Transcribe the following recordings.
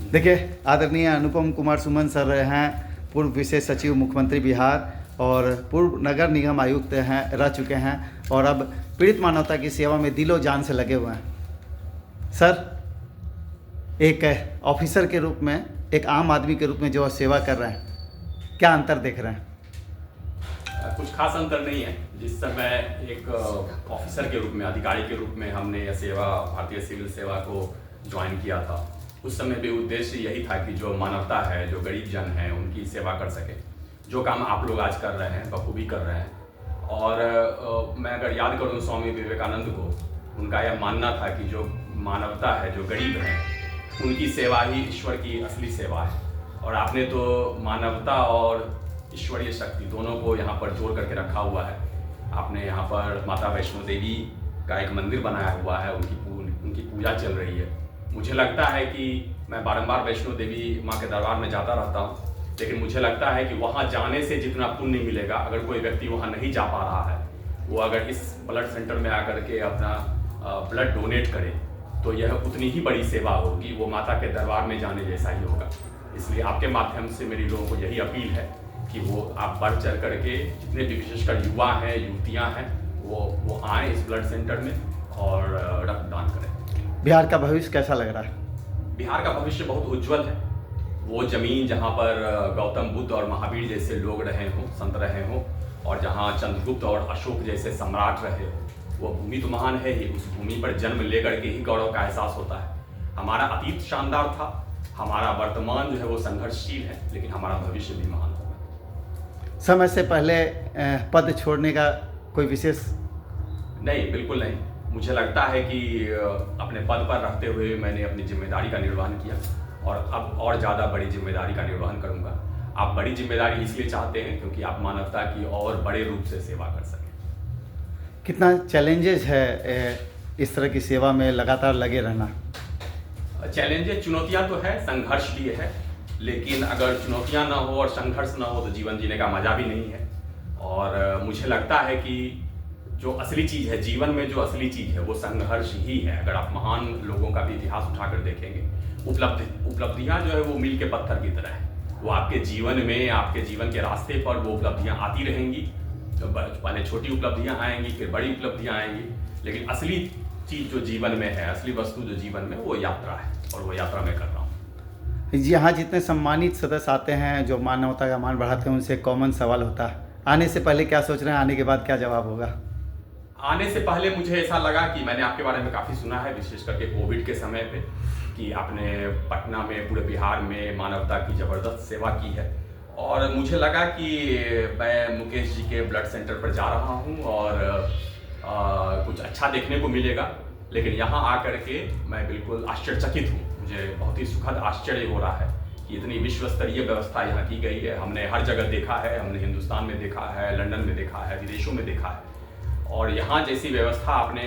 देखिए, आदरणीय अनुपम कुमार सुमन सर रहे हैं, पूर्व विशेष सचिव मुख्यमंत्री बिहार और पूर्व नगर निगम आयुक्त हैं, रह चुके हैं और अब पीड़ित मानवता की सेवा में दिलो जान से लगे हुए हैं। सर, एक ऑफिसर के रूप में, एक आम आदमी के रूप में जो सेवा कर रहे हैं, क्या अंतर देख रहे हैं? कुछ खास अंतर नहीं है। जिस समय एक ऑफिसर के रूप में, अधिकारी के रूप में हमने यह सेवा, भारतीय सिविल सेवा को ज्वाइन किया था, उस समय भी उद्देश्य यही था कि जो मानवता है, जो गरीब जन है, उनकी सेवा कर सके। जो काम आप लोग आज कर रहे हैं बखूबी कर रहे हैं। और मैं अगर याद करूं स्वामी विवेकानंद को, उनका यह मानना था कि जो मानवता है, जो गरीब हैं, उनकी सेवा ही ईश्वर की असली सेवा है। और आपने तो मानवता और ईश्वरीय शक्ति दोनों को यहाँ पर जोड़ करके रखा हुआ है। आपने यहाँ पर माता वैष्णो देवी का एक मंदिर बनाया हुआ है, उनकी पूजा चल रही है। मुझे लगता है कि मैं बारंबार वैष्णो देवी माँ के दरबार में जाता रहता हूँ, लेकिन मुझे लगता है कि वहाँ जाने से जितना पुण्य मिलेगा, अगर कोई व्यक्ति वहाँ नहीं जा पा रहा है, वो अगर इस ब्लड सेंटर में आकर के अपना ब्लड डोनेट करे, तो यह उतनी ही बड़ी सेवा होगी, वो माता के दरबार में जाने जैसा ही होगा। इसलिए आपके माध्यम से मेरी लोगों को यही अपील है कि वो आप बढ़ चढ़ करके, जितने भी विशेषकर युवा हैं, युवतियाँ हैं, वो आएँ इस ब्लड सेंटर में और रक्तदान करें। बिहार का भविष्य कैसा लग रहा है? बिहार का भविष्य बहुत उज्जवल है। वो जमीन जहाँ पर गौतम बुद्ध और महावीर जैसे लोग रहे हों, संत रहे हों, और जहाँ चंद्रगुप्त और अशोक जैसे सम्राट रहे हो, वो भूमि तो महान है ही। उस भूमि पर जन्म लेकर के ही गौरव का एहसास होता है। हमारा अतीत शानदार था, हमारा वर्तमान जो है वो संघर्षशील है, लेकिन हमारा भविष्य भी महान होगा। समय से पहले पद छोड़ने का कोई विशेष? नहीं, बिल्कुल नहीं। मुझे लगता है कि अपने पद पर रहते हुए मैंने अपनी जिम्मेदारी का निर्वहन किया और अब और ज़्यादा बड़ी जिम्मेदारी का निर्वहन करूंगा। आप बड़ी जिम्मेदारी इसलिए चाहते हैं क्योंकि आप मानवता की और बड़े रूप से सेवा कर सकें। कितना चैलेंजेस है इस तरह की सेवा में लगातार लगे रहना? चैलेंजेस, चुनौतियाँ तो है, संघर्ष भी है, लेकिन अगर चुनौतियाँ ना हो और संघर्ष ना हो तो जीवन जीने का मजा भी नहीं है। और मुझे लगता है कि जो असली चीज़ है जीवन में, जो असली चीज़ है वो संघर्ष ही है। अगर आप महान लोगों का भी इतिहास उठाकर देखेंगे, उपलब्धियाँ जो है वो मील के पत्थर की तरह है। वो आपके जीवन में, आपके जीवन के रास्ते पर वो उपलब्धियाँ आती रहेंगी। तो पहले छोटी उपलब्धियाँ आएंगी, फिर बड़ी उपलब्धियाँ आएंगी, लेकिन असली चीज़ जो जीवन में है, असली वस्तु जो जीवन में, वो यात्रा है, और वो यात्रा मैं कर रहा हूँ। यहाँ जितने सम्मानित सदस्य आते हैं जो मानवता का मान बढ़ाते हैं, उनसे कॉमन सवाल होता है, आने से पहले क्या सोच रहे हैं, आने के बाद क्या जवाब होगा? आने से पहले मुझे ऐसा लगा कि मैंने आपके बारे में काफ़ी सुना है, विशेष करके कोविड के समय पे, कि आपने पटना में, पूरे बिहार में मानवता की ज़बरदस्त सेवा की है। और मुझे लगा कि मैं मुकेश जी के ब्लड सेंटर पर जा रहा हूँ और कुछ अच्छा देखने को मिलेगा। लेकिन यहाँ आकर के मैं बिल्कुल आश्चर्यचकित हूँ। मुझे बहुत ही सुखद आश्चर्य हो रहा है कि इतनी विश्व स्तरीय व्यवस्था यहाँ की गई है। हमने हर जगह देखा है, हमने हिंदुस्तान में देखा है, लंदन में देखा है, विदेशों में देखा है, और यहाँ जैसी व्यवस्था आपने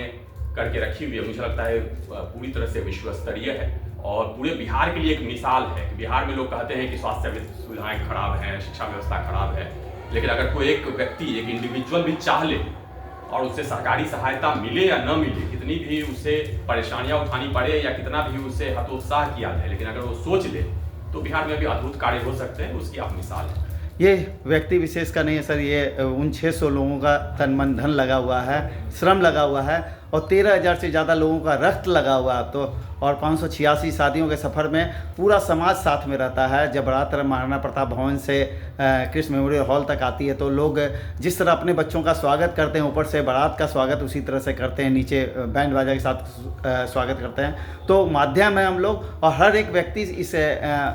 करके रखी हुई है, मुझे लगता है पूरी तरह से विश्व स्तरीय है और पूरे बिहार के लिए एक मिसाल है। बिहार में लोग कहते हैं कि स्वास्थ्य सुविधाएं खराब हैं, शिक्षा व्यवस्था खराब है, लेकिन अगर कोई एक व्यक्ति, एक इंडिविजुअल भी चाह ले और उससे सरकारी सहायता मिले या न मिले, कितनी भी उसे परेशानियां उठानी पड़े या कितना भी उसे हतोत्साह किया जाए, लेकिन अगर वो सोच ले तो बिहार में भी अद्भुत कार्य हो सकते हैं। उसकी आप मिसाल है। ये व्यक्ति विशेष का नहीं है सर, ये उन 600 लोगों का तन मन धन लगा हुआ है, श्रम लगा हुआ है, और 13,000 से ज़्यादा लोगों का रक्त लगा हुआ है। तो और 586 शादियों के सफ़र में पूरा समाज साथ में रहता है। जब रात महाराणा प्रताप भवन से कृष्ण मेमोरियल हॉल तक आती है तो लोग जिस तरह अपने बच्चों का स्वागत करते हैं, ऊपर से बारात का स्वागत उसी तरह से करते हैं, नीचे बैंड बाजा के साथ स्वागत करते हैं। तो माध्यम है हम लोग, और हर एक व्यक्ति इस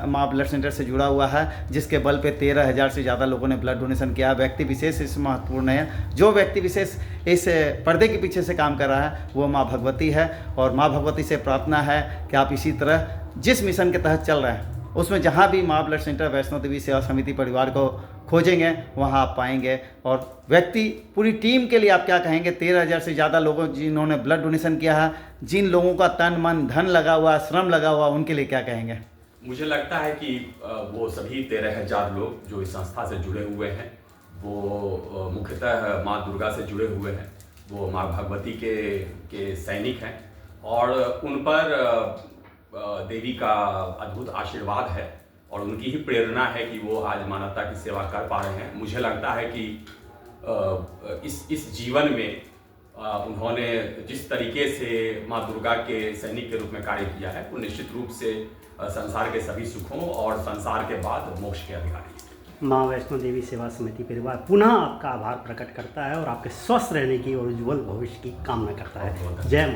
माँ ब्लड सेंटर से जुड़ा हुआ है, जिसके बल पे 13,000 से ज़्यादा लोगों ने ब्लड डोनेशन किया। व्यक्ति विशेष इस महत्वपूर्ण है। जो व्यक्ति विशेष इस पर्दे के पीछे से काम कर रहा है वो माँ भगवती है, और माँ भगवती से प्रार्थना है कि आप इसी तरह जिस मिशन के तहत चल रहे हैं उसमें जहाँ भी माँ ब्लड सेंटर, वैष्णो देवी सेवा समिति परिवार को खोजेंगे वहाँ आप पाएंगे। और व्यक्ति, पूरी टीम के लिए आप क्या कहेंगे? 13,000 से ज़्यादा लोगों जिन्होंने ब्लड डोनेशन किया है, जिन लोगों का तन मन धन लगा हुआ, श्रम लगा हुआ, उनके लिए क्या कहेंगे? मुझे लगता है कि वो सभी 13,000 लोग जो इस संस्था से जुड़े हुए हैं, वो मुख्यतः माँ दुर्गा से जुड़े हुए हैं, वो माँ भगवती के सैनिक हैं, और उन पर देवी का अद्भुत आशीर्वाद है और उनकी ही प्रेरणा है कि वो आज मानवता की सेवा कर पा रहे हैं। मुझे लगता है कि इस जीवन में उन्होंने जिस तरीके से माँ दुर्गा के सैनिक के रूप में कार्य किया है, वो निश्चित रूप से संसार के सभी सुखों और संसार के बाद मोक्ष के अधिकारी हैं। माँ वैष्णो देवी सेवा समिति परिवार पुनः आपका आभार प्रकट करता है और आपके स्वस्थ रहने की और उज्ज्वल भविष्य की कामना करता है। जय माँ।